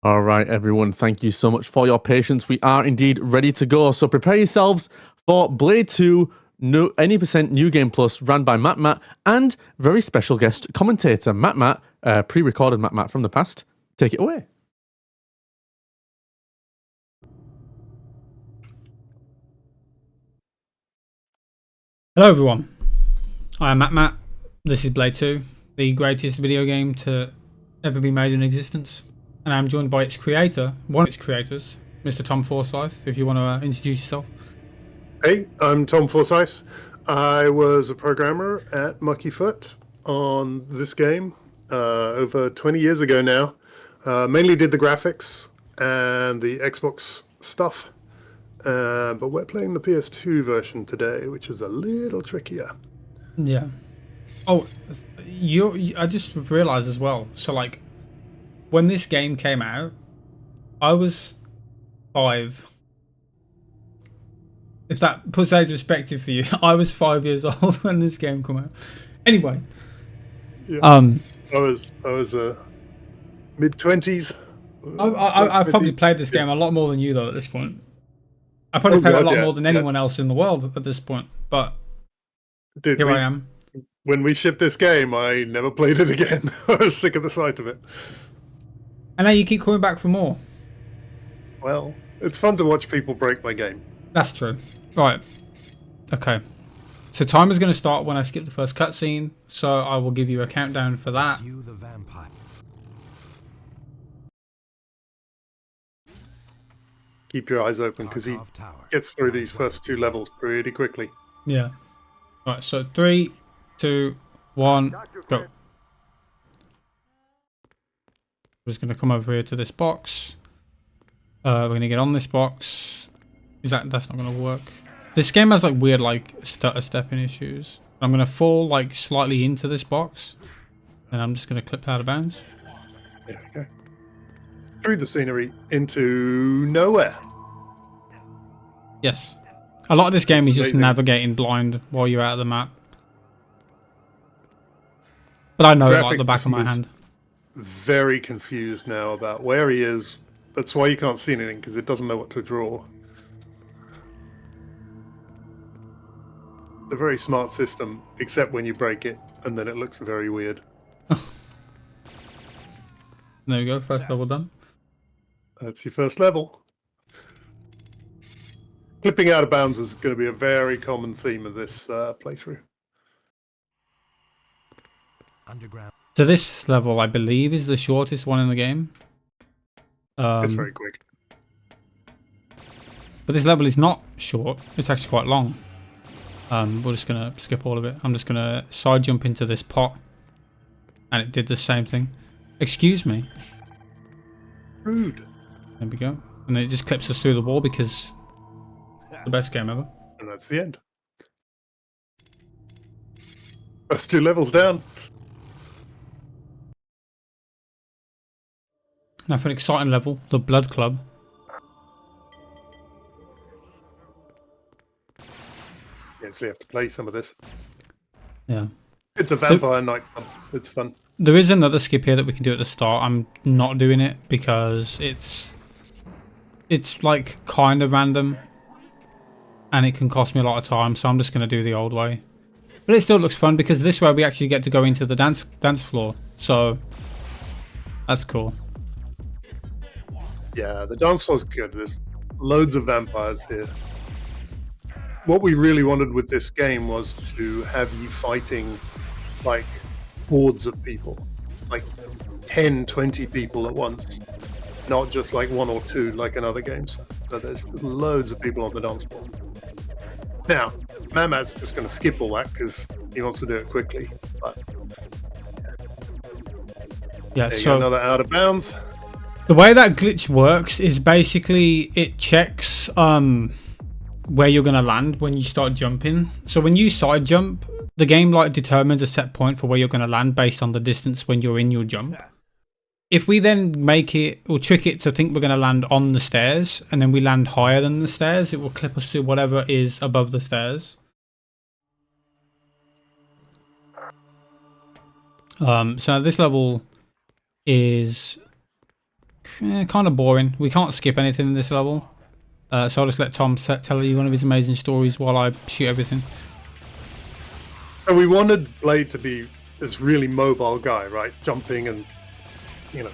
All right, everyone, thank you so much for your patience. We are indeed ready to go. So prepare yourselves for Blade 2, Any Percent New Game Plus, ran by Mattmatt, and very special guest commentator, Mattmatt, pre-recorded Mattmatt from the past. Take it away. Hello everyone, I am Mattmatt. This is Blade 2, the greatest video game to ever be made in existence. And I'm joined by its creator, one of its creators, Mr. Tom Forsyth, if you want to introduce yourself. Hey, I'm Tom Forsyth. I was a programmer at Muckyfoot on this game over 20 years ago now. Mainly did the graphics and the Xbox stuff. But we're playing the PS2 version today, which is a little trickier. Yeah. Oh, I just realised as well. So, like, when this game came out, I was 5. If that puts that into perspective for you, I was 5 years old when this game came out. Anyway, yeah. I was mid-20s. I've probably played this game a lot more than you though at this point. I probably played it a lot more than anyone else in the world at this point. But Dude, here I am. When we shipped this game, I never played it again. I was sick of the sight of it. And now you keep coming back for more. Well, it's fun to watch people break my game. That's true. Right. Okay. So time is going to start when I skip the first cutscene. So I will give you a countdown for that. You the vampire. Keep your eyes open because he gets through these first 2 levels pretty quickly. Yeah. Right. So 3, 2, 1, go. I'm just going to come over here to this box. We're going to get on this box. That's not going to work. This game has like weird like stutter stepping issues. I'm going to fall like slightly into this box. And I'm just going to clip out of bounds. There we go. Through the scenery into nowhere. Yes. A lot of this game is just navigating blind while you're out of the map. But I know it like the back of my hand. Very confused now about where he is. That's why you can't see anything, because it doesn't know what to draw. It's a very smart system, except when you break it, and then it looks very weird. There we go, first level done. That's your first level. Clipping out of bounds is going to be a very common theme of this playthrough. Underground. So this level, I believe, is the shortest one in the game. It's very quick. But this level is not short. It's actually quite long. We're just going to skip all of it. I'm just going to side jump into this pot. And it did the same thing. Excuse me. Rude. There we go. And then it just clips us through the wall because it's the best game ever. And that's the end. First 2 levels down. Now for an exciting level, the Blood Club. You actually have to play some of this. Yeah. It's a vampire nightclub. It's fun. There is another skip here that we can do at the start. I'm not doing it because it's like kind of random. And it can cost me a lot of time, so I'm just going to do the old way. But it still looks fun because this way we actually get to go into the dance floor. So that's cool. Yeah, the dance floor's good. There's loads of vampires here. What we really wanted with this game was to have you fighting like hordes of people. Like 10, 20 people at once. Not just like 1 or 2 like in other games. So there's loads of people on the dance floor. Now, Mattmatt's just going to skip all that because he wants to do it quickly. But yeah, there you so go, another out of bounds. The way that glitch works is basically it checks where you're going to land when you start jumping. So when you side jump, the game like determines a set point for where you're going to land based on the distance when you're in your jump. If we then make it or trick it to think we're going to land on the stairs and then we land higher than the stairs, it will clip us to whatever is above the stairs. So this level is kind of boring. We can't skip anything in this level. So I'll just let Tom tell you one of his amazing stories while I shoot everything. So we wanted Blade to be this really mobile guy, right? Jumping and, you know,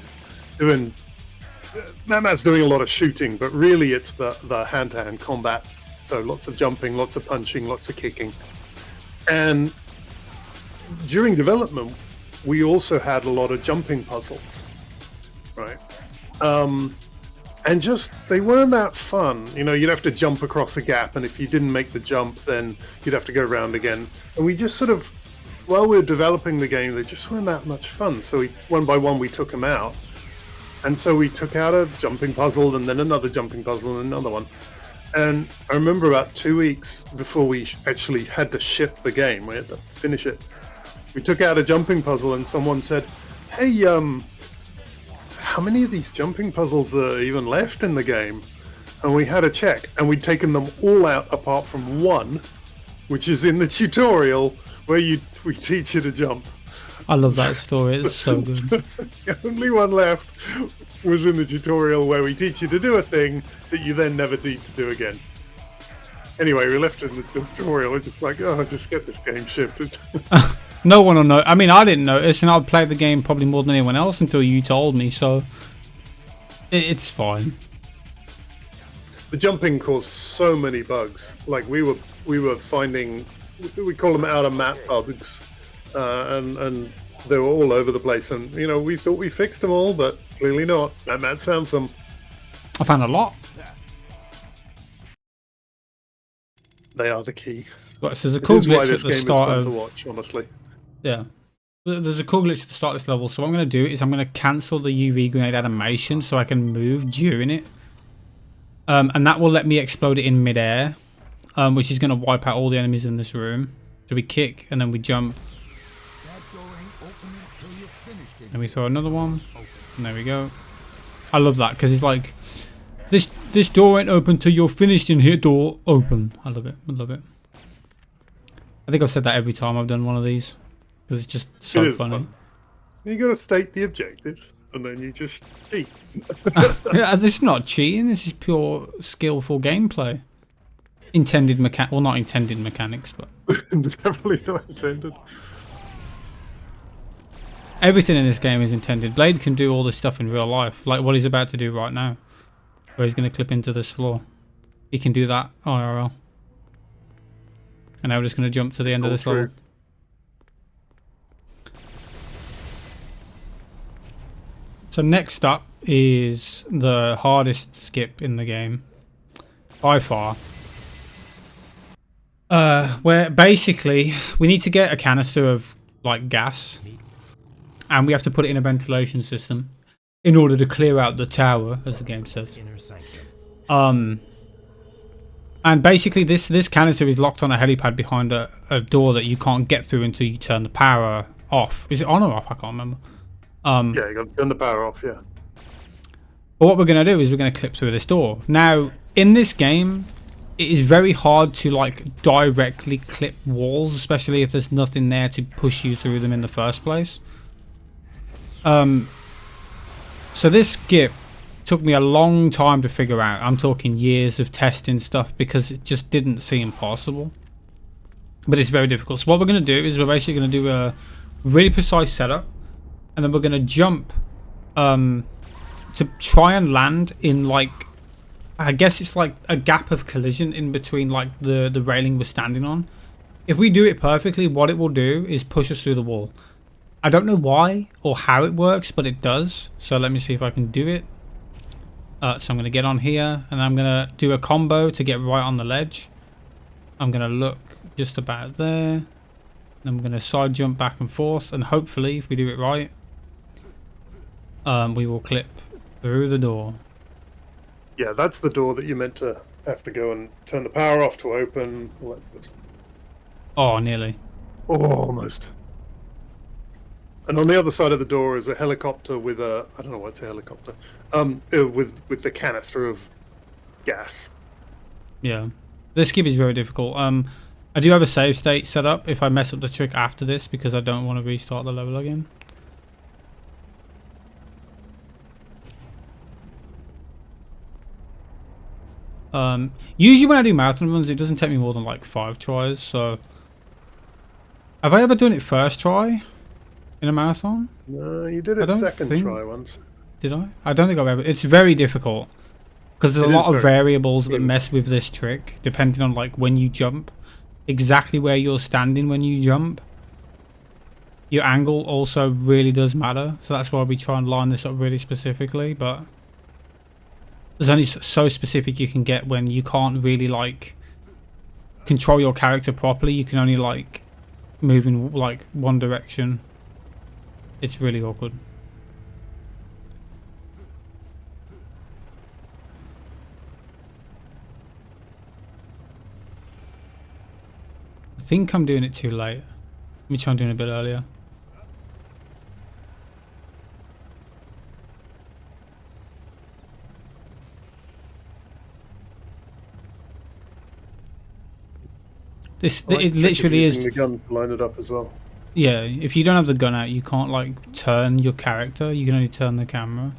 doing... Mattmatt's doing a lot of shooting, but really it's the hand-to-hand combat. So lots of jumping, lots of punching, lots of kicking. And during development, we also had a lot of jumping puzzles, right? And just, they weren't that fun. You know, you'd have to jump across a gap, and if you didn't make the jump, then you'd have to go around again. And we just sort of, while we were developing the game, they just weren't that much fun. So we, one by one, we took them out. And so we took out a jumping puzzle, and then another jumping puzzle, and another one. And I remember about 2 weeks before we actually had to ship the game, we had to finish it. We took out a jumping puzzle, and someone said, "Hey, how many of these jumping puzzles are even left in the game?" And we had a check, and we'd taken them all out apart from one, which is in the tutorial where we teach you to jump. I love that story. It's so good. The only one left was in the tutorial where we teach you to do a thing that you then never need to do again. Anyway, we left it in the tutorial. We're just like, oh, just get this game shipped. No one will know. I mean, I didn't notice, and I've played the game probably more than anyone else until you told me, so it's fine. The jumping caused so many bugs. Like we were finding, we call them out of map bugs, and they were all over the place. And you know, we thought we fixed them all, but clearly not. Matt's found some. I found a lot. They are the key. But so there's a cool glitch at the start fun of. To watch, honestly. Yeah. There's a cool glitch at the start of this level, so what I'm going to do is I'm going to cancel the UV grenade animation so I can move during it. And that will let me explode it in midair, which is going to wipe out all the enemies in this room. So we kick, and then we jump. And we throw another one. And there we go. I love that, because it's like, this door ain't open till you're finished in here, door open. I love it. I love it. I think I've said that every time I've done one of these. Because it's just so funny. Fun. You got to state the objectives, and then you just cheat. Yeah, this is not cheating. This is pure skillful gameplay. Intended well, not intended mechanics, but definitely not intended. Everything in this game is intended. Blade can do all this stuff in real life, like what he's about to do right now, where he's going to clip into this floor. He can do that IRL. And now we're just going to jump to the end of this level. So next up is the hardest skip in the game, by far. Where basically we need to get a canister of like gas, and we have to put it in a ventilation system in order to clear out the tower, as the game says. And basically this canister is locked on a helipad behind a door that you can't get through until you turn the power off. Is it on or off? I can't remember. Yeah, you got to turn the power off, yeah. But what we're going to do is we're going to clip through this door. Now, in this game, it is very hard to like directly clip walls, especially if there's nothing there to push you through them in the first place. So this skip took me a long time to figure out. I'm talking years of testing stuff because it just didn't seem possible. But it's very difficult. So what we're going to do is we're basically going to do a really precise setup. And then we're going to jump to try and land in like, I guess it's like a gap of collision in between like the railing we're standing on. If we do it perfectly, what it will do is push us through the wall. I don't know why or how it works, but it does. So let me see if I can do it. So I'm going to get on here and I'm going to do a combo to get right on the ledge. I'm going to look just about there. Then I'm going to side jump back and forth, and hopefully if we do it right, we will clip through the door. Yeah, that's the door that you meant to have to go and turn the power off to open. All that stuff. Oh, nearly. Oh, almost. And on the other side of the door is a helicopter with a, I don't know what's a helicopter, with the canister of gas. Yeah, this skip is very difficult. I do have a save state set up if I mess up the trick after this, because I don't want to restart the level again. Usually when I do marathon runs, it doesn't take me more than like 5 tries. So, have I ever done it first try in a marathon? No, you did I it don't second think- try once. Did I? I don't think I've ever. It's very difficult because there's It a is lot of very variables that difficult. mess with this trick, depending on like when you jump, exactly where you're standing when you jump. Your angle also really does matter, so that's why we try and line this up really specifically. But there's only so specific you can get when you can't really like control your character properly. You can only like move in like one direction. It's really awkward. I think I'm doing it too late. Let me try and do it a bit earlier. It literally using is. the gun to line it up as well. Yeah, if you don't have the gun out, you can't like turn your character. You can only turn the camera.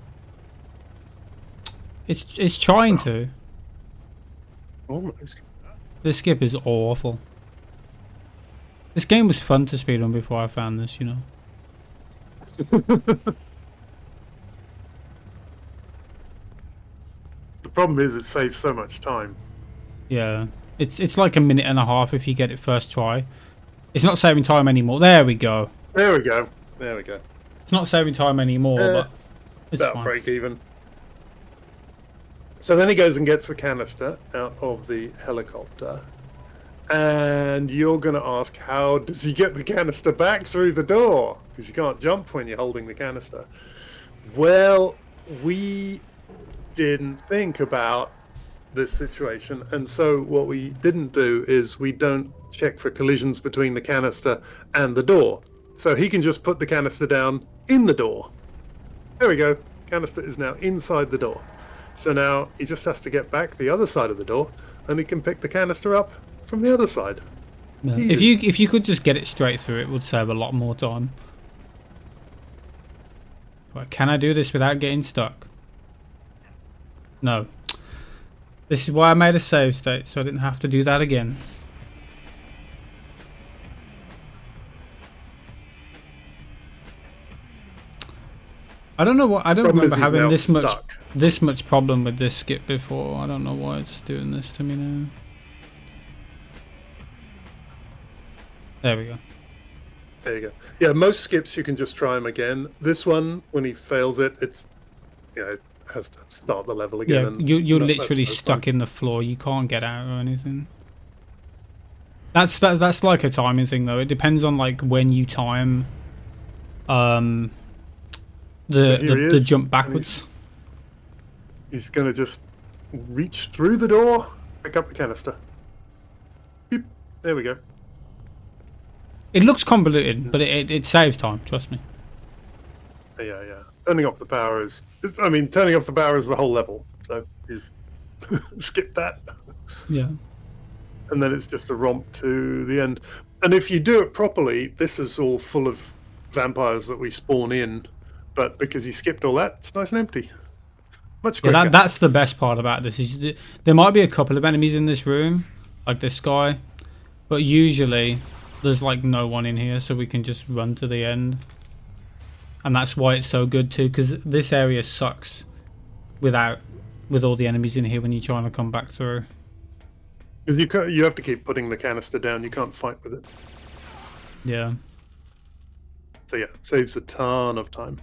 It's trying to. Almost. This skip is awful. This game was fun to speedrun before I found this, you know. The problem is it saves so much time. Yeah, it's like a minute and a half if you get it first try. It's not saving time anymore. There we go. There we go. There we go. It's not saving time anymore, but it's About fine. break even. So then he goes and gets the canister out of the helicopter. And you're going to ask, how does he get the canister back through the door? Because you can't jump when you're holding the canister. Well, we didn't think about this situation. And so what we didn't do is we don't check for collisions between the canister and the door. So he can just put the canister down in the door. There we go. Canister is now inside the door. So now he just has to get back the other side of the door and he can pick the canister up from the other side. Yeah. Easy. If you could just get it straight through, it would save a lot more time. Right, can I do this without getting stuck? No. This is why I made a save state, so I didn't have to do that again. I don't know what. I don't Problem is remember he's having now stuck. this much problem with this skip before. I don't know why it's doing this to me now. There we go. There you go. Yeah, most skips you can just try them again. This one, when he fails it, it's it has to start the level again. Yeah, and you're that's literally no stuck fun. in the floor. You can't get out or anything. That's like a timing thing though. It depends on like when you time Here he the is, jump and backwards. He's going to just reach through the door, pick up the canister. Beep. There we go. It looks convoluted, but it saves time. Trust me. Yeah. Turning off the power is turning off the power is the whole level. So he's skip that. Yeah. And then it's just a romp to the end. And if you do it properly, this is all full of vampires that we spawn in. But because you skipped all that, it's nice and empty. Much quicker. Yeah, that's the best part about this. Is there might be a couple of enemies in this room, like this guy, but usually there's like no one in here, so we can just run to the end. And that's why it's so good too, because this area sucks with all the enemies in here when you're trying to come back through. Because you have to keep putting the canister down. You can't fight with it. Yeah. So yeah, it saves a ton of time.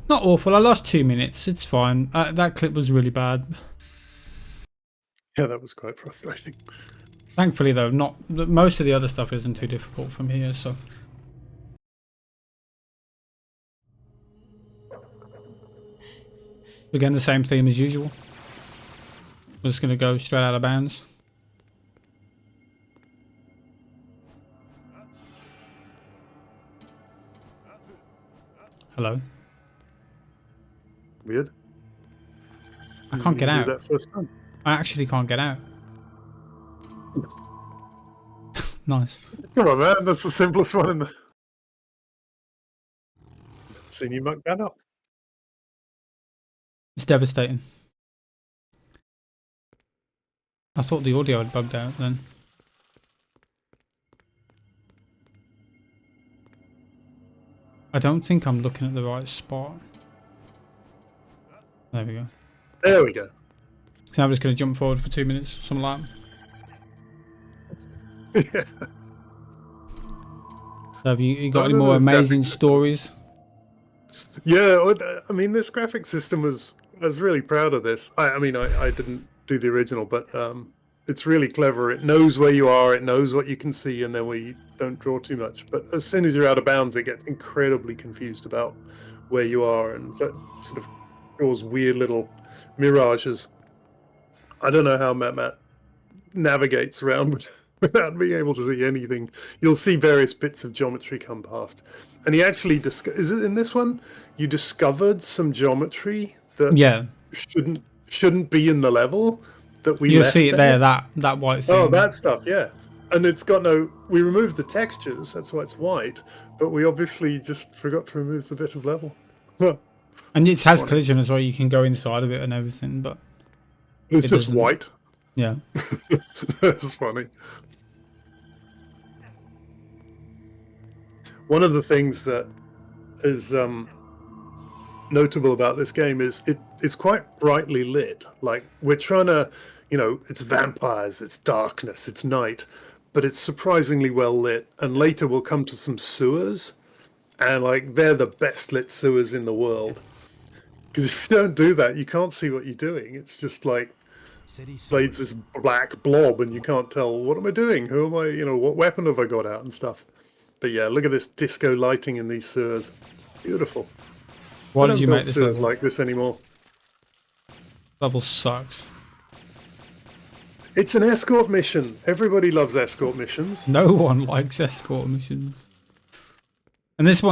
Not awful. I lost 2 minutes. It's fine. That clip was really bad. Yeah, that was quite frustrating. Thankfully, though, most of the other stuff isn't too difficult from here. So again, the same theme as usual. We're just gonna go straight out of bounds. Hello. Weird. I can't get You out. do that first time. I actually can't get out. Nice. Come on, man. That's the simplest one in the. Seen you muck that up. It's devastating. I thought the audio had bugged out then. I don't think I'm looking at the right spot. There we go. There we go. So I'm just going to jump forward for 2 minutes, something like that. So have you got any more amazing stories? Yeah, I mean, this graphic system I was really proud of this. I mean, I didn't do the original, but it's really clever. It knows where you are, it knows what you can see, and then we don't draw too much. But as soon as you're out of bounds, it gets incredibly confused about where you are, and that sort of draws weird little mirages. I don't know how Mattmatt navigates around without being able to see anything. You'll see various bits of geometry come past. And he actually is it in this one? You discovered some geometry that shouldn't be in the level that we You'll left see it there, that white thing. Oh, that stuff, yeah. And it's got we removed the textures, that's why it's white, but we obviously just forgot to remove the bit of level. And it has collision as well, you can go inside of it and everything, but it's just white. Yeah. That's funny. One of the things that is notable about this game is it's quite brightly lit. Like, we're trying to, it's vampires, it's darkness, it's night, but it's surprisingly well lit. And later we'll come to some sewers, and like they're the best lit sewers in the world. Because if you don't do that, you can't see what you're doing. It's just like Blade's this black blob, and you can't tell, what am I doing? Who am I? What weapon have I got out and stuff? But yeah, look at this disco lighting in these sewers. Beautiful. Why did you make this sewers level like this anymore? Level sucks. It's an escort mission. Everybody loves escort missions. No one likes escort missions. And this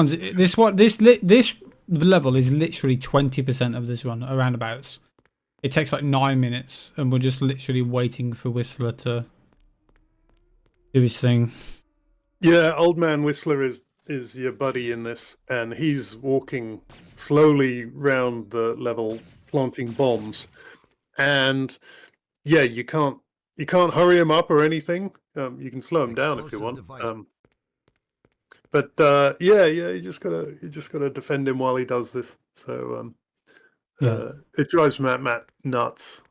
level is literally 20% of this one, around abouts. It takes like 9 minutes, and we're just literally waiting for Whistler to do his thing. Yeah, Old Man Whistler is your buddy in this, and he's walking slowly round the level, planting bombs. And yeah, you can't hurry him up or anything. You can slow him down if you want. But you just gotta defend him while he does this. So it drives Mattmatt nuts.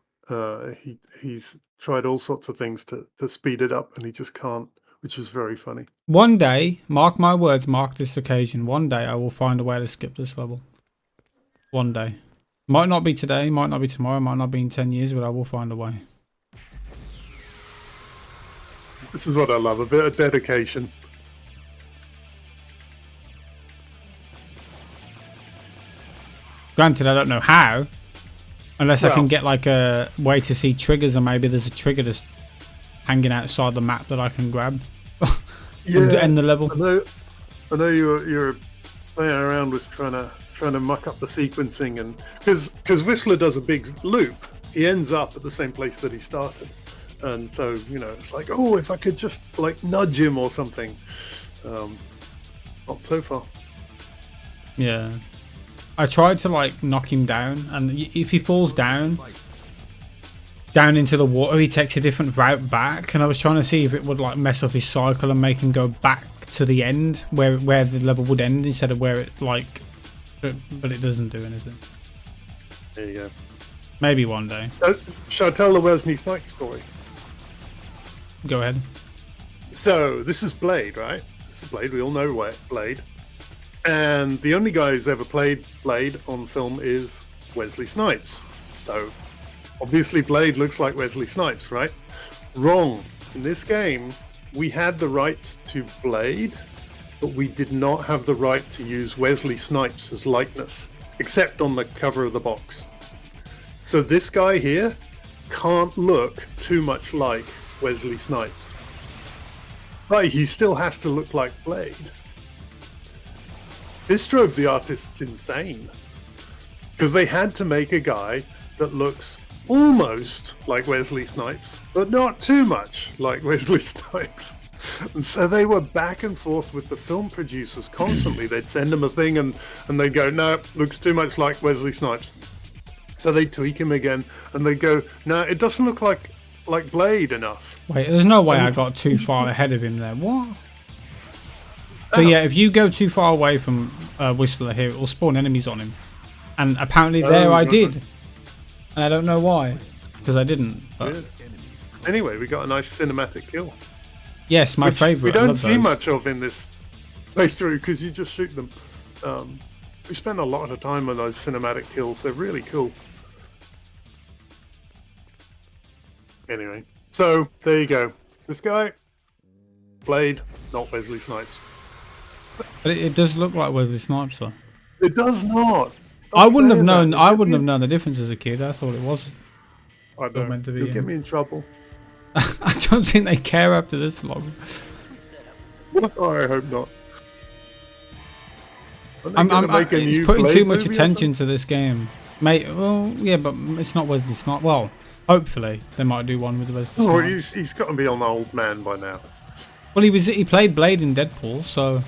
He's tried all sorts of things to speed it up, and he just can't, which is very funny. One day, mark my words, mark this occasion, one day I will find a way to skip this level. One day. Might not be today, might not be tomorrow, might not be in 10 years, but I will find a way. This is what I love, a bit of dedication. Granted, I don't know how, unless I can get like a way to see triggers, or maybe there's a trigger just hanging outside the map that I can grab to end the level. I know you're playing around with trying to muck up the sequencing, and because Whistler does a big loop, he ends up at the same place that he started, and so it's like, oh, if I could just like nudge him or something. Not so far. Yeah. I tried to like knock him down, and if he falls down into the water, he takes a different route back, and I was trying to see if it would like mess up his cycle and make him go back to the end where the level would end instead of where it like, but it doesn't do anything. There you go. Maybe one day. Shall I tell the Wesley Snipes story? Go ahead. So this is Blade, right? This is Blade. We all know Blade. And the only guy who's ever played Blade on film is Wesley Snipes. So obviously Blade looks like Wesley Snipes, right? Wrong. In this game, we had the rights to Blade, but we did not have the right to use Wesley Snipes as likeness, except on the cover of the box. So this guy here can't look too much like Wesley Snipes. But he still has to look like Blade. This drove the artists insane, because they had to make a guy that looks almost like Wesley Snipes, but not too much like Wesley Snipes. And so they were back and forth with the film producers constantly. They'd send them a thing and they'd go, no, looks too much like Wesley Snipes. So they tweak him again, and they go, "No, it doesn't look like Blade enough." Wait, there's no way And I it's- got too far ahead of him there. What? So yeah, if you go too far away from Whistler here, it will spawn enemies on him. And apparently there I did. And I don't know why. Because I didn't. But Weird. Anyway, we got a nice cinematic kill. yes, my Which favourite. we I don't love see those. much of in this playthrough because you just shoot them. We spend a lot of time on those cinematic kills. They're really cool. Anyway, so there you go. This guy, Blade, not Wesley Snipes. But it does look like Wesley Snipes though. It does not. I wouldn't have saying known. that. I wouldn't have known the difference as a kid. I thought it was. I Still know. meant to be, You'll yeah. get me in trouble. I don't think they care after this long. Oh, I hope not. Aren't they gonna make a It's new putting Blade too much movie or attention to this game, mate. Well, yeah, but it's not Wesley Snipes. Well, hopefully they might do one with Wesley something? Oh, Snipes. he's got to be an old man by now. Well, he played Blade in Deadpool, so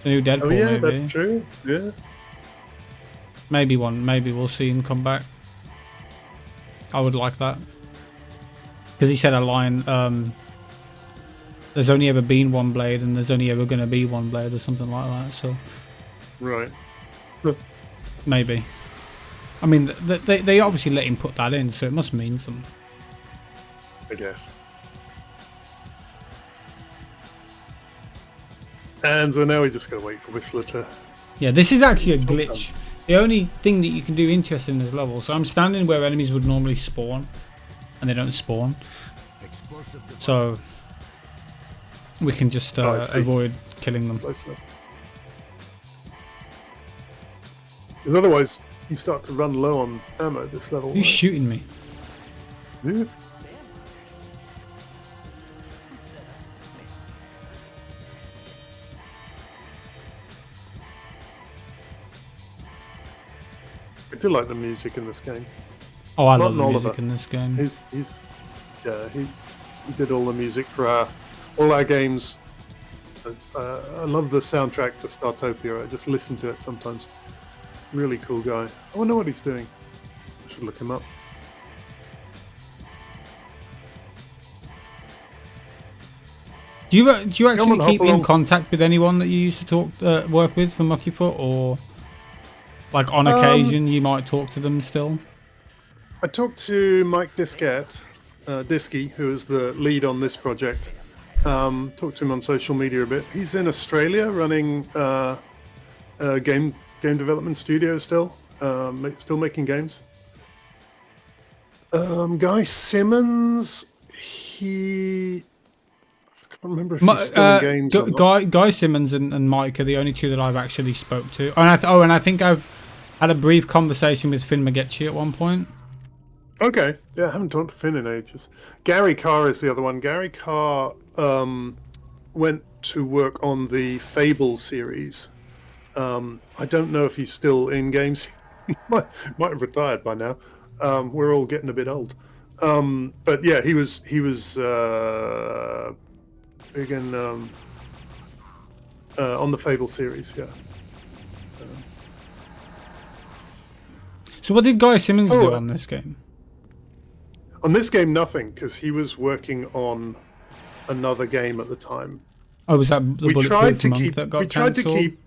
the new Deadpool Oh yeah, maybe. that's true. Yeah. Maybe we'll see him come back. I would like that. Because he said a line, there's only ever been one Blade and there's only ever going to be one Blade or something like that, so Right. maybe. I mean, they obviously let him put that in, so it must mean something. I guess. And so now we just gotta wait for Whistler to. Yeah, this is actually a glitch. The only thing that you can do interesting in this level, so I'm standing where enemies would normally spawn, and they don't spawn. Explosive device. So we can just I see. avoid killing them. Close enough. Because otherwise, you start to run low on ammo at this level. Who's shooting me? Yeah. I do like the music in this game. Oh, I Martin love the music Oliver. in this game. He did all the music for all our games. I love the soundtrack to Startopia. I just listen to it sometimes. Really cool guy. I wonder what he's doing. I should look him up. Do you actually on, hop keep in along. contact with anyone that you used to work with for Muckyfoot, or like on occasion you might talk to them still? I talked to Mike Diskey, who is the lead on this project. Talked to him on social media a bit. He's in Australia running a game development studio still making games. Guy Simmons, I can't remember if he's still in games or not. Guy Simmons and Mike are the only two that I've actually spoke to. And I think I've had a brief conversation with Finn Magetchi at one point. Okay, yeah, I haven't talked to Finn in ages. Gary Carr is the other one. Gary Carr went to work on the Fable series. I don't know if he's still in games. He might have retired by now. We're all getting a bit old. But yeah, he was big in on the Fable series. Yeah. So what did Guy Simmons Oh, do on this game? On this game, nothing, because he was working on another game at the time. Oh, was that the Bulletproof Monk that got We tried to cancelled? keep.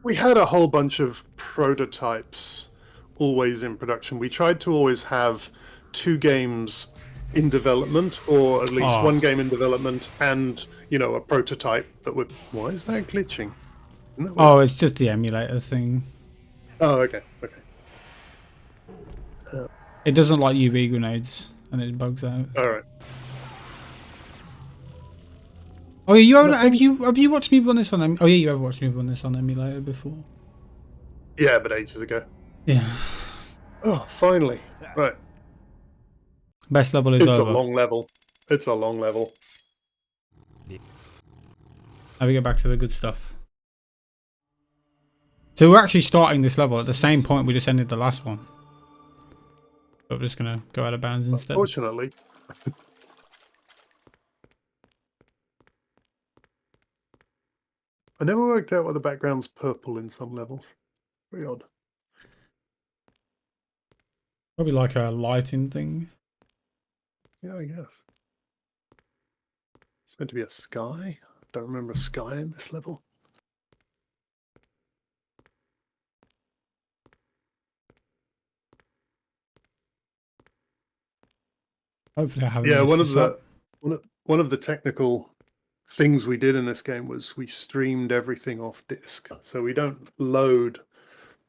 We had a whole bunch of prototypes always in production. We tried to always have 2 games in development, or at least 1 game in development, and a prototype that would. Why is that glitching? Isn't that weird? Oh, it's just the emulator thing. Oh, okay. It doesn't like UV grenades, and it bugs out. All right. Oh, yeah, have you watched me run this on? Oh yeah, you have watched me run this on emulator before. Yeah, but ages ago. Yeah. Oh, finally. Right. Best level is It's over. a long level. It's a long level. Now we get back to the good stuff. So we're actually starting this level at the same point we just ended the last one. But we're just going to go out of bounds instead. Unfortunately. I never worked out why the background's purple in some levels. Very odd. Probably like a lighting thing. Yeah, I guess. It's meant to be a sky. Don't remember a sky in this level. Hopefully I haven't Yeah, messed one of this up. the one of the technical things we did in this game was we streamed everything off disk, so we don't load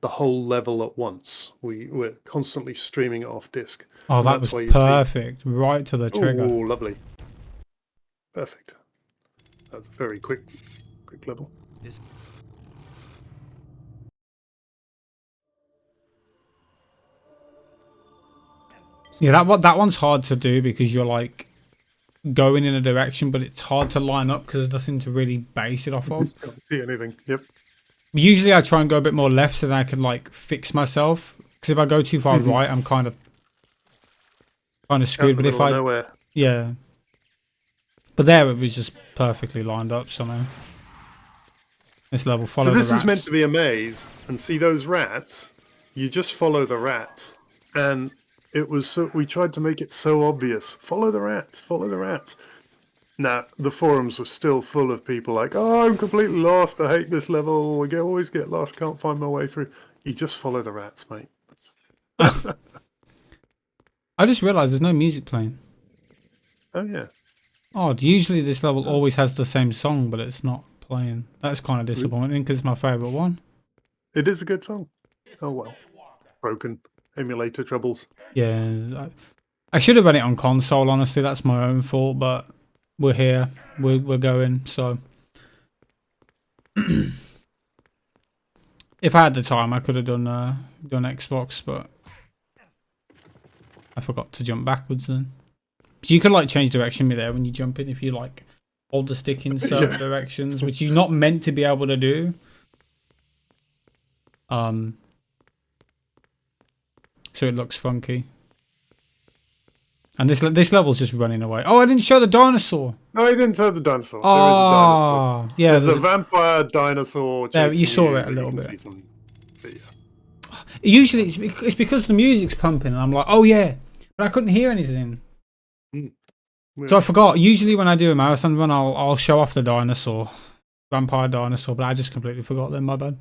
the whole level at once. We're constantly streaming it off disk. Oh, And that that's was why you see. perfect. Right to the Oh, trigger. lovely. Perfect. That's a very quick level. This Yeah, that one's hard to do because you're like going in a direction, but it's hard to line up because there's nothing to really base it off of. Can't see anything. Yep. Usually I try and go a bit more left so that I can like fix myself. Because if I go too far right, I'm kind of screwed. But if I nowhere. yeah, but there it was just perfectly lined up somehow. This level follow. So this the is meant rats. to be a maze, and see those rats. You just follow the rats, and it was so we tried to make it so obvious. Follow the rats. Follow the rats. Now the forums were still full of people like, "Oh, I'm completely lost. I hate this level. I always get lost. Can't find my way through." You just follow the rats, mate. I just realised there's no music playing. Oh yeah. Odd. Usually this level always has the same song, but it's not playing. That's kind of disappointing because it's my favourite one. It is a good song. Oh well. Broken emulator troubles. Yeah, I should have run it on console. Honestly, that's my own fault. But we're here. We're going. So if I had the time, I could have done Xbox, but I forgot to jump backwards then. So you can like change direction there when you jump in if you like hold the stick in certain directions, which you're not meant to be able to do. So it looks funky. And this level's just running away. Oh, I didn't show the dinosaur. No, I didn't show the dinosaur. Oh, There is a dinosaur. yeah. There's a vampire dinosaur. Yeah, you saw it a but you little can bit. see some- but yeah. Usually it's because the music's pumping and I'm like, oh yeah, but I couldn't hear anything. So I forgot. Usually when I do a marathon run, I'll show off the dinosaur, vampire dinosaur, but I just completely forgot then. My bad.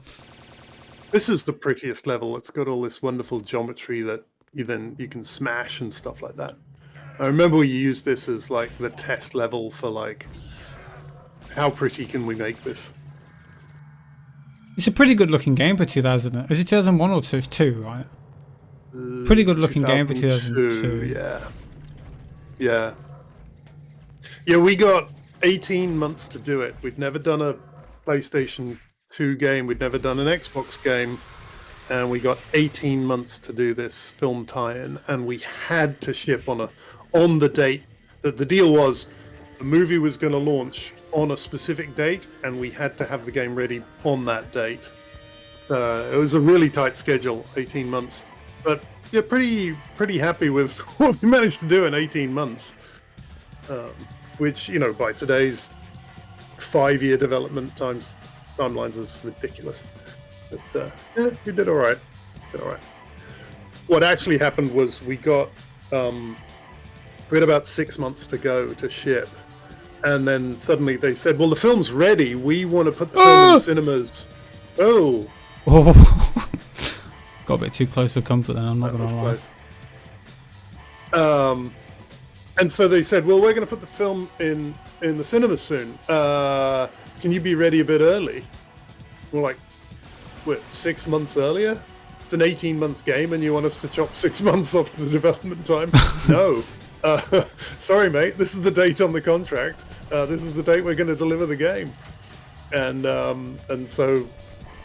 This is the prettiest level. It's got all this wonderful geometry that you can smash and stuff like that. I remember we used this as like the test level for like how pretty can we make this? It's a pretty good looking game for 2000. Is it 2001 or 2? Right. Pretty good looking game for 2002. Yeah. Yeah, we got 18 months to do it. We'd never done a PlayStation 2 game. We'd never done an Xbox game. And we got 18 months to do this film tie-in. And we had to ship on the date. The deal was the movie was going to launch on a specific date. And we had to have the game ready on that date. It was a really tight schedule, 18 months. But yeah, pretty happy with what we managed to do in 18 months. Which, you know, by today's 5-year development timelines is ridiculous. But yeah, we did all right. What actually happened was we had about 6 months to go to ship, and then suddenly they said, "Well, the film's ready. We want to put the film in cinemas." Oh, got a bit too close for comfort. Then I'm not that gonna was lie. close. And so they said, "Well, we're going to put the film in the cinemas soon. Can you be ready a bit early?" We're like, "What, 6 months earlier? It's an 18-month game, and you want us to chop 6 months off the development time?" No. Sorry, mate. This is the date on the contract. This is the date we're going to deliver the game. And so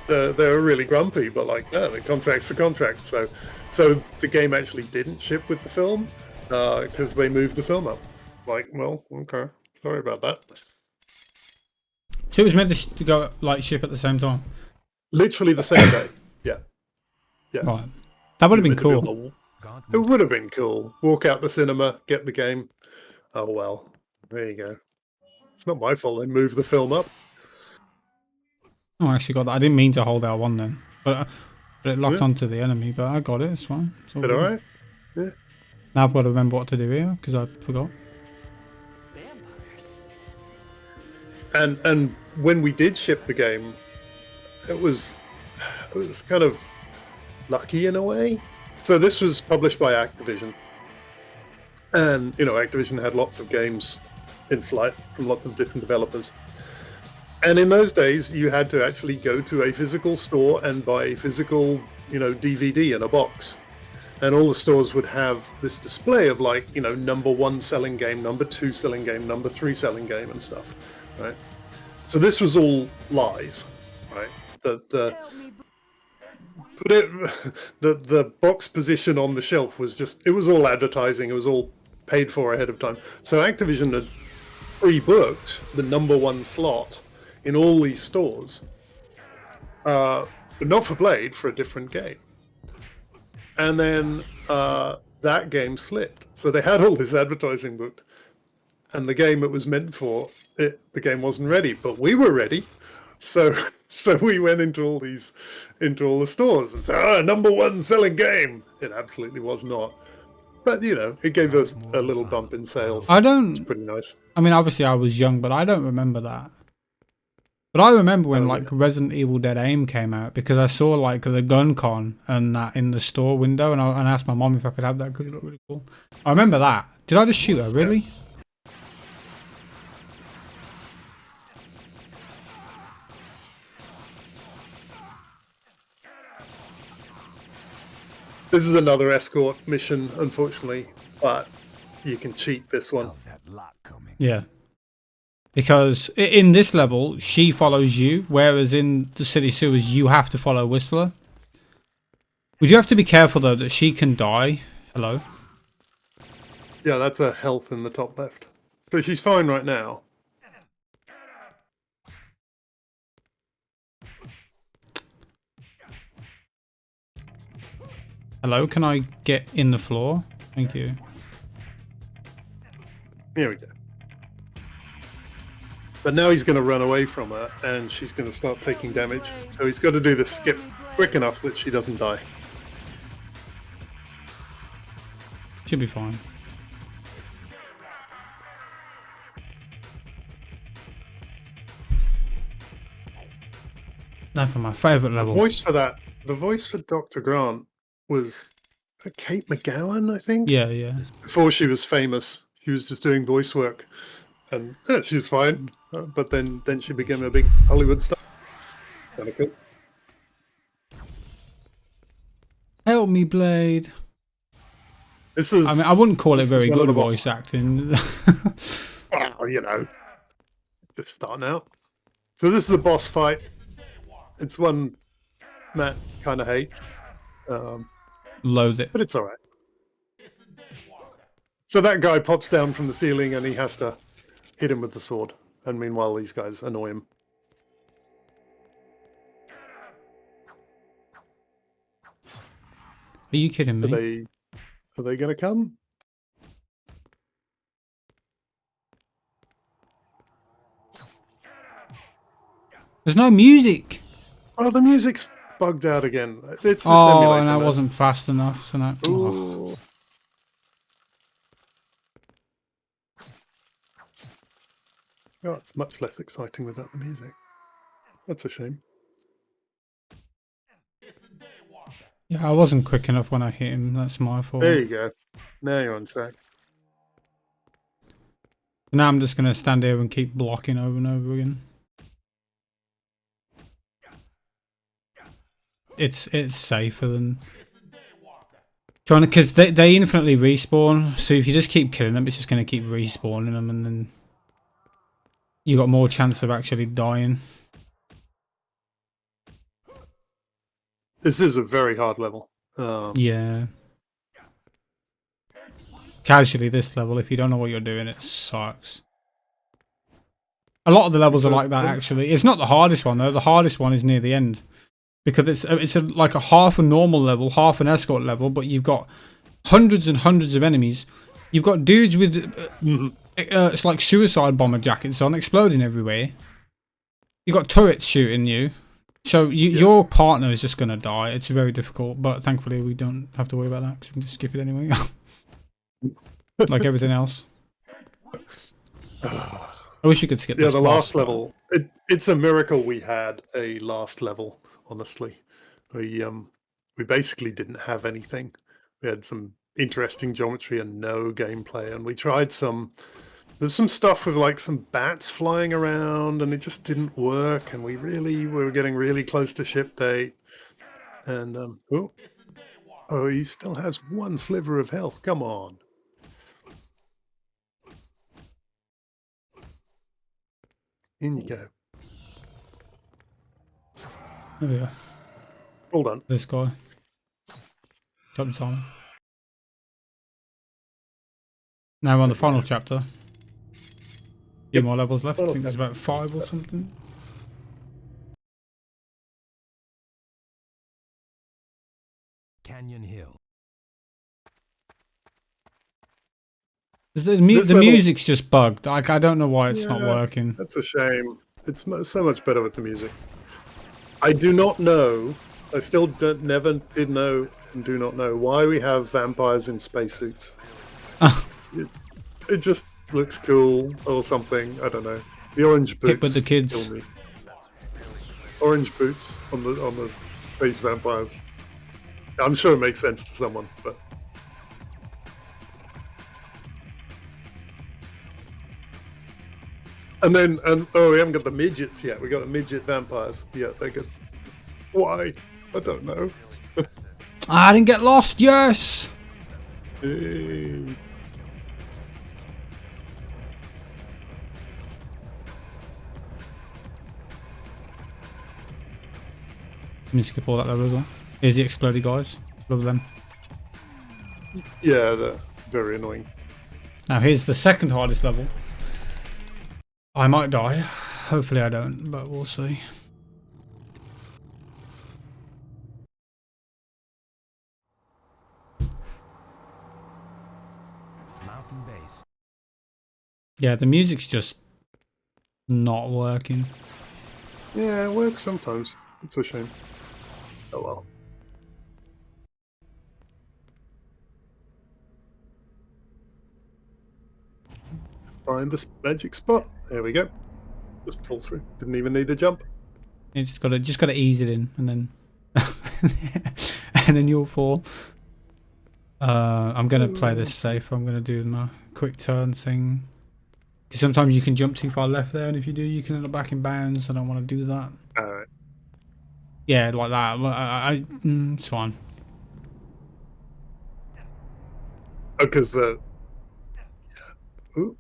they were really grumpy, but like, no, the contract's the contract. So the game actually didn't ship with the film. Because they moved the film up. Like, well, okay. Sorry about that. So it was meant to go like ship at the same time. Literally the same day. Yeah. Right. That would have been cool. It would have been cool. Walk out the cinema, get the game. Oh well. There you go. It's not my fault they moved the film up. Oh, I actually got that. I didn't mean to hold L1 then, but it locked onto the enemy. But I got it. It's fine. It's all But good. alright. Yeah. Now I've got to remember what to do here because I forgot. And when we did ship the game, it was kind of lucky in a way. So this was published by Activision, and Activision had lots of games in flight from lots of different developers. And in those days, you had to actually go to a physical store and buy a physical, DVD in a box. And all the stores would have this display of like, number 1 selling game, number 2 selling game, number 3 selling game and stuff, right? So this was all lies, right? The box position on the shelf was it was all advertising. It was all paid for ahead of time. So Activision had pre-booked the number 1 slot in all these stores, but not for Blade, for a different game. And then that game slipped. So they had all this advertising booked, and the game it was meant for, the game wasn't ready, but we were ready. So we went into all the stores and said, number 1 selling game. It absolutely was not. But, it gave us a little bump in sales. It's pretty nice. I mean, obviously I was young, but I don't remember that. But I remember when Resident Evil Dead Aim came out, because I saw like the gun con and that in the store window, and I asked my mom if I could have that because it looked really cool. I remember that. Did I just shoot her? Really? This is another escort mission, unfortunately, but you can cheat this one. Yeah. Because in this level, she follows you, whereas in the city sewers, you have to follow Whistler. We do have to be careful, though, that she can die. Hello? Yeah, that's her health in the top left. So she's fine right now. Hello, can I get in the floor? Thank you. Here we go. But now he's going to run away from her, and she's going to start taking damage. So he's got to do the skip quick enough that she doesn't die. Should be fine. Now for my favourite level. The voice for Dr. Grant was Kate McGowan, I think? Yeah, yeah. Before she was famous, she was just doing voice work. And she was fine, but then she became a big Hollywood star. Kind of cool. Help me, Blade. This is. I mean, I wouldn't call it very good voice acting. Well, just starting out. So this is a boss fight. It's one Matt kind of hates. Loathe it. But it's all right. So that guy pops down from the ceiling, and he has to hit him with the sword, and meanwhile these guys annoy him. Are you kidding me? Are they gonna come? There's no music. Oh, the music's bugged out again. It's this and I wasn't fast enough, so now. Ooh. Oh, it's much less exciting without the music. That's a shame. Yeah, I wasn't quick enough when I hit him. That's my fault. There you go. Now you're on track. Now I'm just going to stand here and keep blocking over and over again. It's safer than trying to, because they infinitely respawn. So if you just keep killing them, it's just going to keep respawning them, and then you got more chance of actually dying. This is a very hard level. Yeah. Casually, this level, if you don't know what you're doing, it sucks. A lot of the levels are like that, actually. It's not the hardest one, though. The hardest one is near the end. Because it's like a half a normal level, half an escort level, but you've got hundreds and hundreds of enemies. You've got dudes with... it's like suicide bomber jackets on, exploding everywhere. You've got turrets shooting you. So your partner is just gonna die. It's very difficult, but thankfully we don't have to worry about that because we can just skip it anyway. Like everything else. I wish we could skip this the boss, last level. It's a miracle we had a last level. Honestly, we basically didn't have anything. We had some interesting geometry and no gameplay, and we tried some. There's some stuff with like some bats flying around, and it just didnwe were getting really close to ship date, and oh, he still has one sliver of health. Come on. In you go. There we go. Hold on. This guy. Chop the timer. Now we're on the final chapter. Few more levels left. I think there's about 5 or something. Canyon Hill. The music's just bugged. Like, I don't know why it's not working. That's a shame. It's so much better with the music. I do not know. I still never did know and do not know why we have vampires in spacesuits. It just looks cool or something. I don't know. The orange boots. Hit with the kids. Kill me. Orange boots on the space vampires. I'm sure it makes sense to someone, but. And we haven't got the midgets yet. We got the midget vampires. Yeah, they're good. Why? I don't know. I didn't get lost. Yes. Hey. Let me skip all that level as well. Here's the exploded guys. Love them. Yeah, they're very annoying. Now here's the second hardest level. I might die. Hopefully I don't, but we'll see. Mountain Base. Yeah, the music's just not working. Yeah, it works sometimes. It's a shame. Oh well. Find this magic spot. There we go. Just pull through. Didn't even need to jump. You just gotta ease it in, and then and then you'll fall. I'm gonna play this safe. I'm gonna do my quick turn thing. Because sometimes you can jump too far left there, and if you do, you can end up back in bounds. I don't want to do that. Alright. Yeah, like that. It's fine. Oh, because ooh.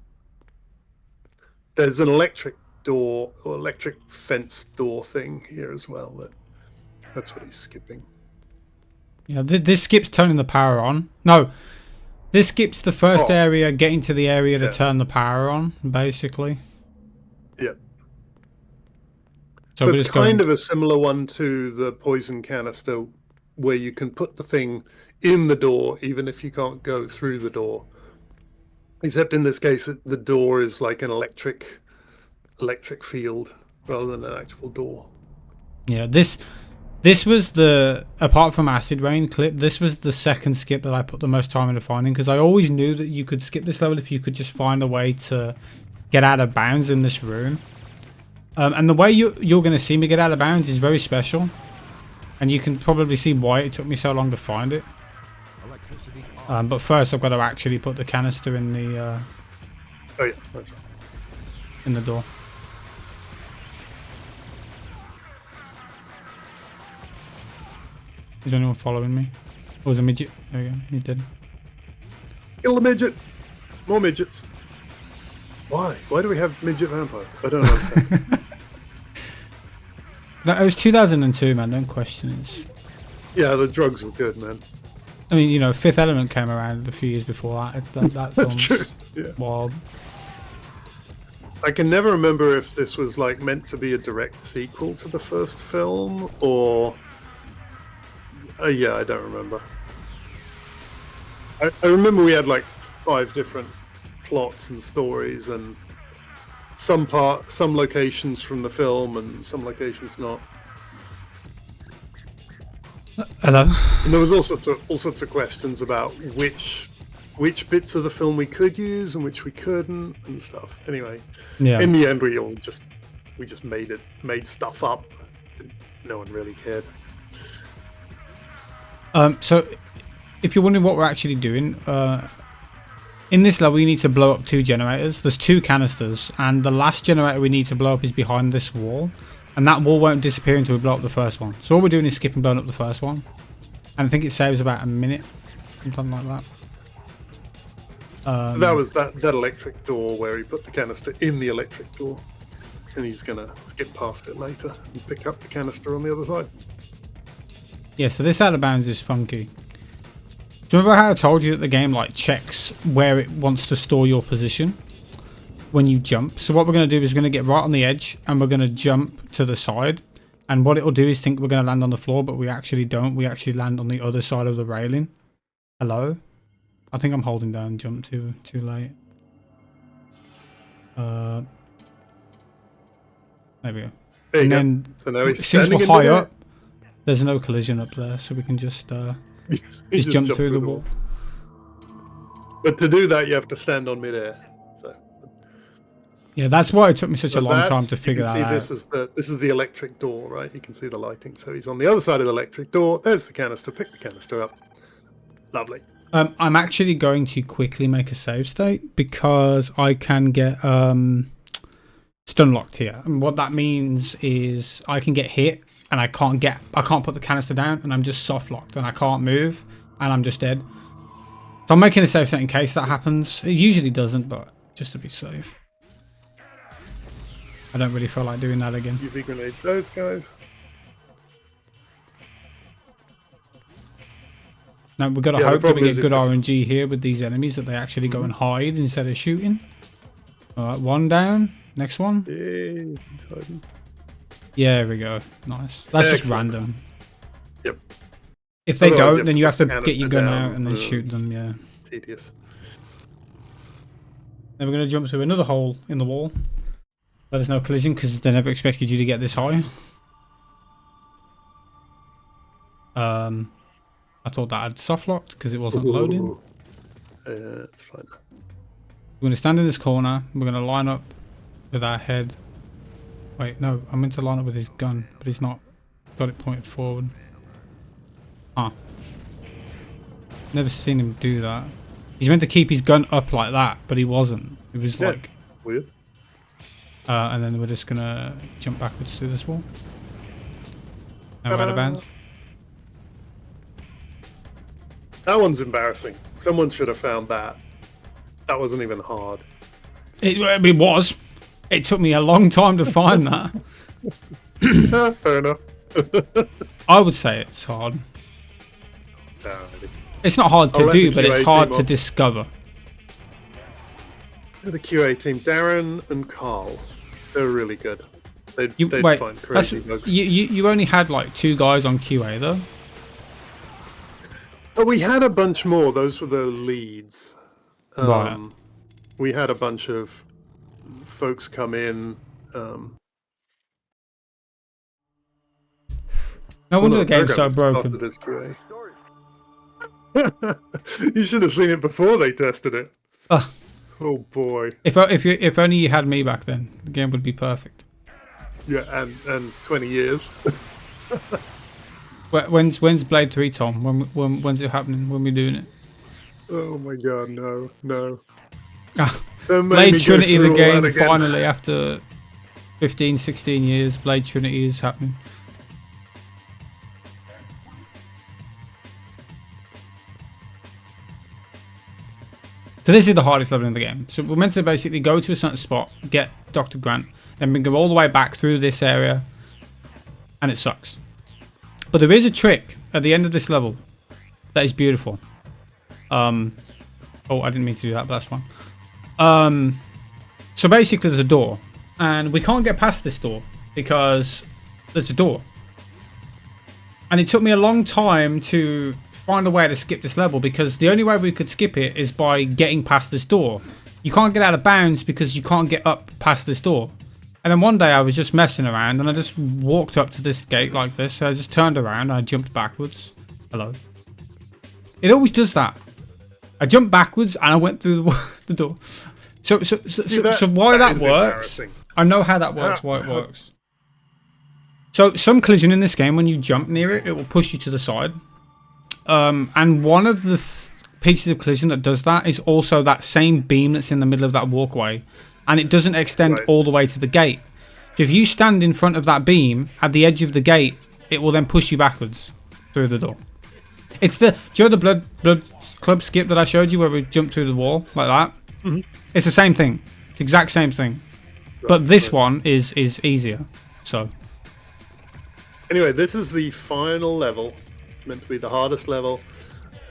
There's an electric door or electric fence door thing here as well. That's what he's skipping. Yeah, this skips turning the power on. No, this skips the first area, getting to the area to turn the power on, basically. Yeah. So it's kind of a similar one to the poison canister, where you can put the thing in the door even if you can't go through the door. Except in this case, the door is like an electric field rather than an actual door. Yeah, this was apart from Acid Rain clip, this was the second skip that I put the most time into finding, because I always knew that you could skip this level if you could just find a way to get out of bounds in this room. And the way you're going to see me get out of bounds is very special, and you can probably see why it took me so long to find it. But first I've got to actually put the canister in the oh yeah, that's right. In the door. Is anyone following me? Oh, there's a midget. There we go. He did. Kill the midget! More midgets. Why? Why do we have midget vampires? I don't understand. No, it was 2002, man. Don't question it. Yeah, the drugs were good, man. I mean, you know, Fifth Element came around a few years before that. That's true. Yeah. Wild. I can never remember if this was like meant to be a direct sequel to the first film, or yeah, I don't remember. I remember we had like 5 different plots and stories, and some locations from the film and some locations not. Hello. And there was all sorts of questions about which bits of the film we could use and which we couldn't and stuff. Anyway, Yeah. in the end, we just made stuff up. No one really cared. So if you're wondering what we're actually doing, in this level we need to blow up 2 generators. There's 2 canisters, and the last generator we need to blow up is behind this wall, and that wall won't disappear until we blow up the first one. So all we're doing is skipping blowing up the first one, and I think it saves about a minute, something like that. That was that electric door where he put the canister in the electric door, and he's gonna skip past it later and pick up the canister on the other side. Yeah, so this out of bounds is funky. Do you remember how I told you that the game like checks where it wants to store your position when you jump? So what we're going to do is we're going to get right on the edge and we're going to jump to the side. And what it'll do is think we're going to land on the floor, but we actually don't. We actually land on the other side of the railing. Hello? I think I'm holding down jump too late. There we go. There you And go. then So now he's as soon as standing we're in high midair. up, there's no collision up there, so we can just He just jump through the wall. But to do that, you have to stand on midair. So, Yeah, that's why it took me such so a long that's- time to figure you that can out. see this is the electric door, right? You can see the lighting. So he's on the other side of the electric door. There's the canister. Pick the canister up. Lovely. I'm actually going to quickly make a save state because I can get stun locked here, and what that means is I can get hit and I can't put the canister down, and I'm just soft locked and I can't move and I'm just dead. So I'm making a save state in case that happens. It usually doesn't, but just to be safe. I don't really feel like doing that again. UV grenade those guys. Now we've got to Yeah, the hope that we problem get is if good they- RNG here with these enemies, that they actually go and hide instead of shooting. Alright, one down. Next one. Yay, he's hiding. Yeah, there we go. Nice. That's just Excellent. random. Yep. If they Otherwise, you don't, have then to you have put to the get your canister gun down, out and then shoot them, yeah. Tedious. Then we're going to jump through another hole in the wall. But there's no collision because they never expected you to get this high. I thought that had soft locked because it wasn't loading. It's fine. We're going to stand in this corner. We're going to line up with our head. Wait, no, I'm meant to line up with his gun, but he's not got it pointed forward. Huh. Never seen him do that. He's meant to keep his gun up like that, but he wasn't. It was Yeah. like... Weird. and then we're just going to jump backwards through this wall. Now we're out of bounds. That one's embarrassing. Someone should have found that. That wasn't even hard. It was. It took me a long time to find that. Fair enough. I would say it's hard. Nah, It's not hard I'll to let do, the but it's QA hard team to on. discover. the QA team, Darren and Carl, they're really good. They'd Wait, find that's, crazy bugs. you only had like 2 guys on QA though. Oh, we had a bunch more. Those were the leads. Right. We had a bunch of folks come in. No wonder the Although game's so programmers broken. started as QA. You should have seen it before they tested it. Ugh. Oh boy. If only you had me back then, the game would be perfect. Yeah, and 20 years. When's Blade 3, Tom? When's it happening? When we doing it? Oh my god, no. Ah, Don't make me Blade go Trinity, through the all game, that again. finally after 15, 16 years, Blade Trinity is happening. So this is the hardest level in the game. So we're meant to basically go to a certain spot, get Dr. Grant, then we go all the way back through this area, and it sucks. But there is a trick at the end of this level that is beautiful. Oh, I didn't mean to do that, but that's fine. So basically there's a door, and we can't get past this door because there's a door. And it took me a long time to find a way to skip this level because the only way we could skip it is by getting past this door. You can't get out of bounds because you can't get up past this door. And then one day I was just messing around and I just walked up to this gate like this. So I just turned around and I jumped backwards. Hello. It always does that. I jumped backwards and I went through the door. So why that works, I know how that works, why it works. So some collision in this game, when you jump near it, it will push you to the side. And one of the pieces of collision that does that is also that same beam that's in the middle of that walkway. And it doesn't extend all the way to the gate. So if you stand in front of that beam at the edge of the gate, it will then push you backwards through the door. It's the, do you know the blood club skip that I showed you where we jumped through the wall like that? Mm-hmm. It's the same thing. It's the exact same thing. Right, but this one is easier. So anyway, this is the final level. It's meant to be the hardest level.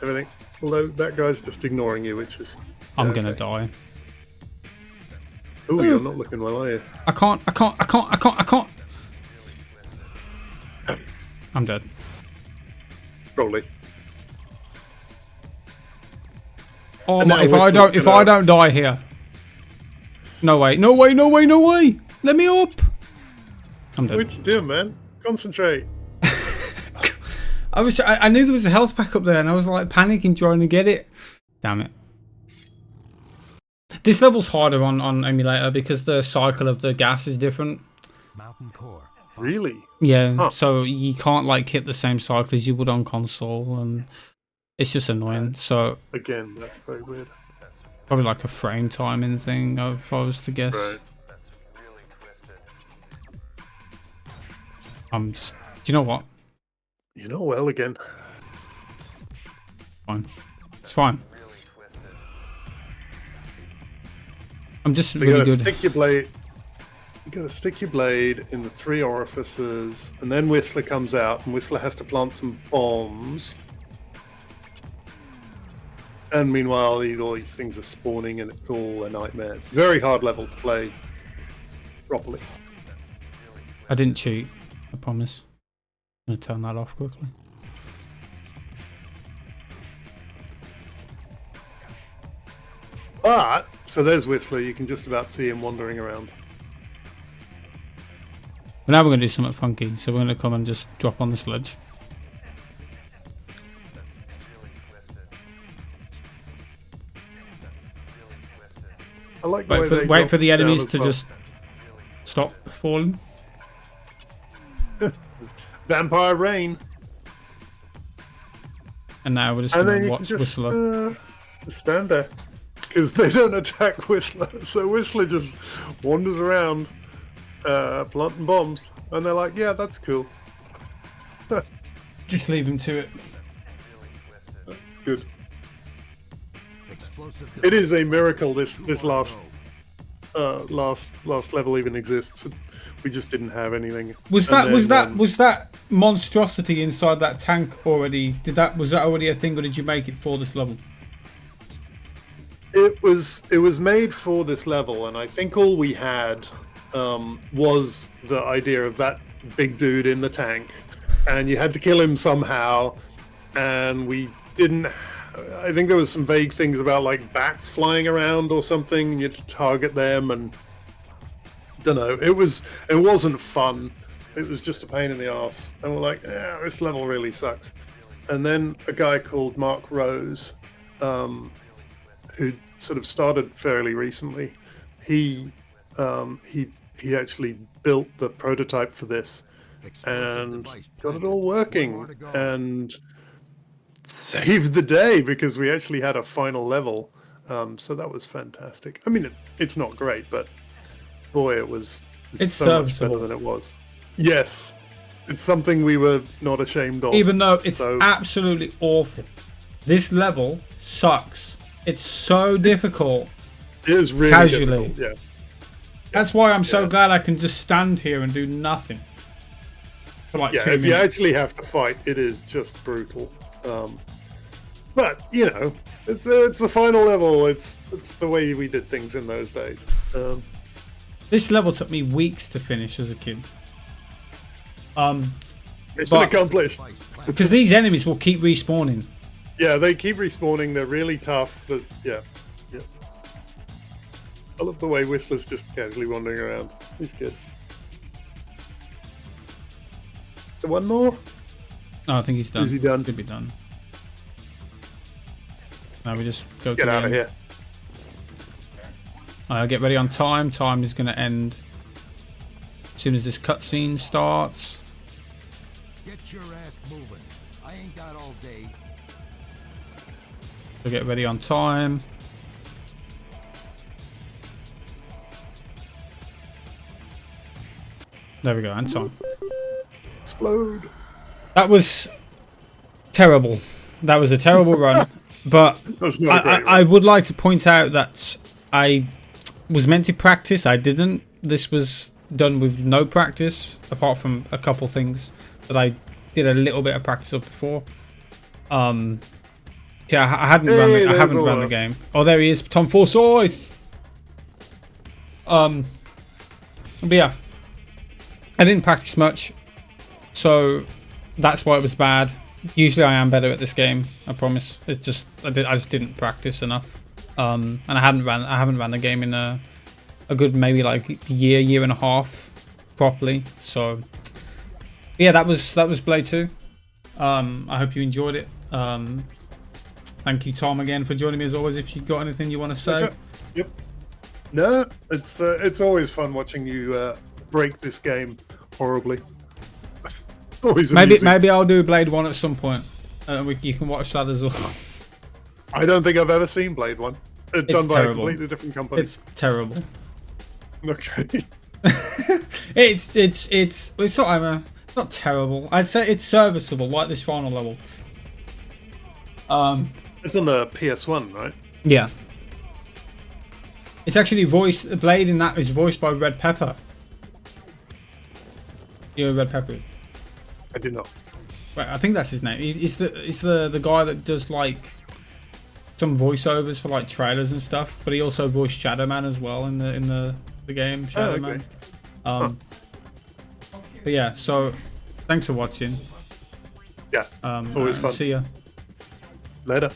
Everything. Although that guy's just ignoring you, which is... I'm gonna die. Oh, you're not looking well, are you? I can't. I'm dead. Probably. Oh my! If I don't die here, no way! Let me up! I'm dead. What you doing, man? Concentrate. I knew there was a health pack up there, and I was like panicking trying to get it. Damn it! This level's harder on emulator because the cycle of the gas is different. Mountain core. Really? Yeah. Huh. So you can't like hit the same cycle as you would on console, and it's just annoying. So again, that's very weird. Probably like a frame timing thing, if I was to guess. Right. I'm just. Do you know what? You know well again. Fine. It's fine. I'm just so really good. You gotta stick your blade in the 3 orifices, and then Whistler comes out, and Whistler has to plant some bombs. And meanwhile, all these things are spawning, and it's all a nightmare. It's a very hard level to play properly. I didn't cheat, I promise. I'm gonna turn that off quickly. But, so there's Whistler, you can just about see him wandering around. But now we're going to do something funky, so we're going to come and just drop on the sledge. I like the way they wait for the enemies to well. just stop falling. Vampire rain. And now we're just going to watch Whistler. Just stand there. Because they don't attack Whistler, so Whistler just wanders around planting bombs, and they're like, yeah, that's cool. Just leave him to it. Good. It is a miracle this last level even exists. We just didn't have anything. Was that monstrosity inside that tank already? Was that already a thing, or did you make it for this level? It was made for this level, and I think all we had was the idea of that big dude in the tank, and you had to kill him somehow, and we didn't. I think there was some vague things about like bats flying around or something, and you had to target them, and don't know. It wasn't fun. It was just a pain in the ass, and we're like, this level really sucks. And then a guy called Mark Rose, who sort of started fairly recently, he actually built the prototype for this and got it all working and saved the day because we actually had a final level. So that was fantastic. I mean, it's not great, but boy, it's so much better than it was. Yes, it's something we were not ashamed of. Even though it's absolutely awful. This level sucks. It's so difficult. It is really casually. difficult, yeah. That's why I'm so glad I can just stand here and do nothing. For like 2 minutes. If you actually have to fight, it is just brutal. But you know, it's a final level. It's the way we did things in those days. This level took me weeks to finish as a kid. Mission accomplished. Because these enemies will keep respawning. Yeah, they keep respawning. They're really tough. But yeah. I love the way Whistler's just casually wandering around. He's good. So one more? Oh, I think he's done. Is he done? Could be done. Now we just go Let's get out of here. I'll get ready on time. Time is going to end as soon as this cutscene starts. Get your ass moving. I ain't got all day. So get ready on time. There we go, and time. Explode. That was terrible. That was a terrible run. But That's not a great I would like to point out that I was meant to practice. I didn't. This was done with no practice, apart from a couple things that I did a little bit of practice of before. Yeah, I haven't run the game. Oh, there he is, Tom Forsyth. But yeah, I didn't practice much, so that's why it was bad. Usually I am better at this game, I promise. It's just I just didn't practice enough. And I haven't ran the game in a good maybe like year and a half properly. So yeah, that was Blade 2. I hope you enjoyed it. Thank you, Tom, again for joining me as always. If you've got anything you want to say. Yep. No, it's always fun watching you break this game horribly. Always amusing. Maybe I'll do Blade 1 at some point. You can watch that as well. I don't think I've ever seen Blade 1. Done by a terrible. completely different company. It's terrible. Okay. It's not terrible. I'd say it's serviceable, like this final level. It's on the PS1, right? Yeah. It's actually voiced. Blade in that is voiced by Red Pepper. You know Red Pepper? I did not. Right, I think that's his name. He's the guy that does like some voiceovers for like trailers and stuff. But he also voiced Shadow Man as well in the game Shadow Man. But yeah, so thanks for watching. Yeah. Always fun. See ya. Later.